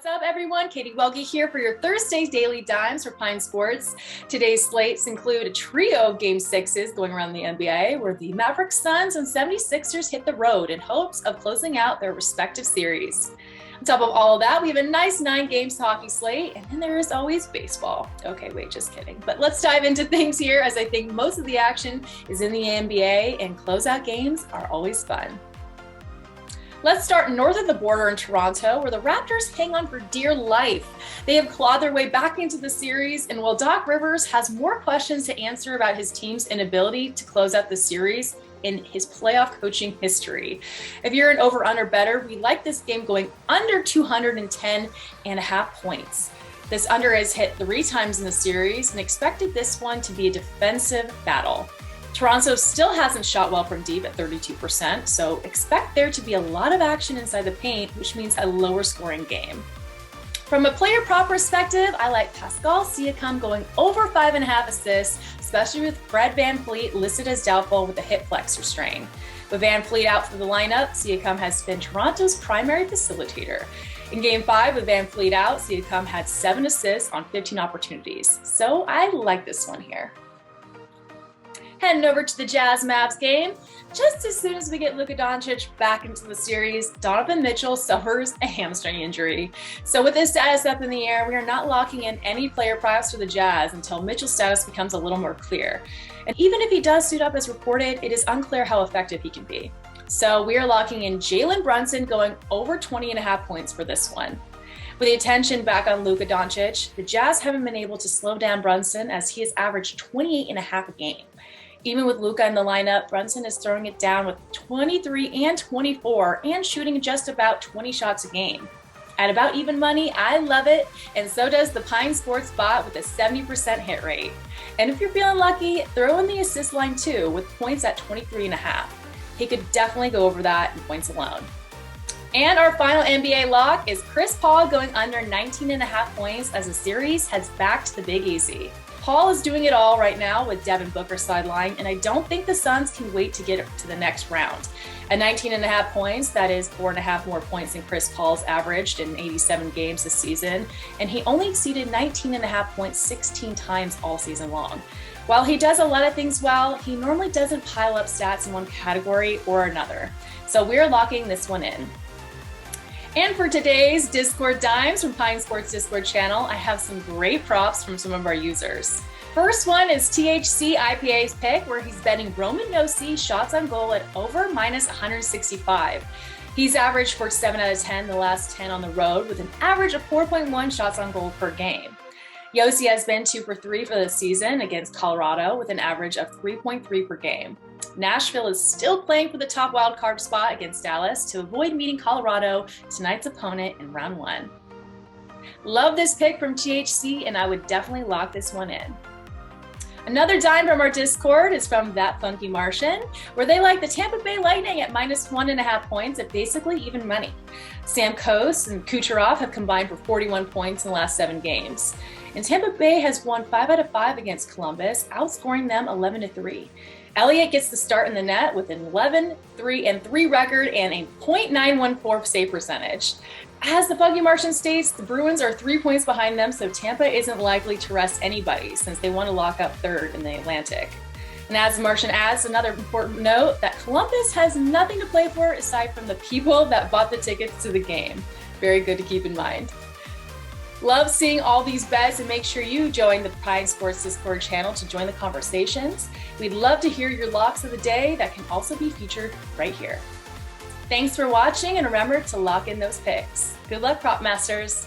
What's up, everyone? Katie Welge here for your Thursday Daily Dimes for Pine Sports. Today's slates include a trio of Game 6s going around the NBA, where the Mavericks, Suns, and 76ers hit the road in hopes of closing out their respective series. On top of all of that, we have a nice 9 games hockey slate, and then there is always baseball. Okay, wait, just kidding. But let's dive into things here, as I think most of the action is in the NBA, and closeout games are always fun. Let's start north of the border in Toronto, where the Raptors hang on for dear life. They have clawed their way back into the series, and while Doc Rivers has more questions to answer about his team's inability to close out the series in his playoff coaching history. If you're an over-under bettor, we like this game going under 210.5 points. This under has hit 3 times in the series and expected this one to be a defensive battle. Toronto still hasn't shot well from deep at 32%, so expect there to be a lot of action inside the paint, which means a lower scoring game. From a player prop perspective, I like Pascal Siakam going over 5.5 assists, especially with Fred VanVleet listed as doubtful with a hip flexor strain. With VanVleet out for the lineup, Siakam has been Toronto's primary facilitator. In Game 5, with VanVleet out, Siakam had 7 assists on 15 opportunities, so I like this one here. Heading over to the Jazz-Mavs game, just as soon as we get Luka Doncic back into the series, Donovan Mitchell suffers a hamstring injury. So with his status up in the air, we are not locking in any player props for the Jazz until Mitchell's status becomes a little more clear. And even if he does suit up as reported, it is unclear how effective he can be. So we are locking in Jalen Brunson going over 20.5 points for this one. With the attention back on Luka Doncic, the Jazz haven't been able to slow down Brunson, as he has averaged 28.5 a game. Even with Luka in the lineup, Brunson is throwing it down with 23 and 24 and shooting just about 20 shots a game. At about even money, I love it, and so does the Pine Sports bot with a 70% hit rate. And if you're feeling lucky, throw in the assist line too, with points at 23.5. He could definitely go over that in points alone. And our final NBA lock is Chris Paul going under 19.5 points as the series heads back to the Big Easy. Paul is doing it all right now with Devin Booker sidelined, and I don't think the Suns can wait to get to the next round. At 19.5 points, that is 4.5 more points than Chris Paul's averaged in 87 games this season, and he only exceeded 19.5 points 16 times all season long. While he does a lot of things well, he normally doesn't pile up stats in one category or another. So we're locking this one in. And for today's Discord Dimes from Pine Sports Discord channel, I have some great props from some of our users. First one is THC IPA's pick, where he's betting Roman Yossi shots on goal at over -165. He's averaged for 7 out of 10 the last 10 on the road, with an average of 4.1 shots on goal per game. Yossi has been 2 for 3 for the season against Colorado, with an average of 3.3 per game. Nashville is still playing for the top wildcard spot against Dallas to avoid meeting Colorado, tonight's opponent, in round 1. Love this pick from THC, and I would definitely lock this one in. Another dime from our Discord is from That Funky Martian, where they like the Tampa Bay Lightning at -1.5 points at basically even money. Stamkos and Kucherov have combined for 41 points in the last 7 games. And Tampa Bay has won 5 out of 5 against Columbus, outscoring them 11-3. Elliott gets the start in the net with an 11-3-3 record and a .914 save percentage. As the Funky Martian states, the Bruins are 3 points behind them, so Tampa isn't likely to rest anybody since they want to lock up third in the Atlantic. And as the Martian adds, another important note that Columbus has nothing to play for aside from the people that bought the tickets to the game. Very good to keep in mind. Love seeing all these bets, and make sure you join the Pine Sports Discord channel to join the conversations. We'd love to hear your locks of the day that can also be featured right here. Thanks for watching, and remember to lock in those picks. Good luck, prop masters.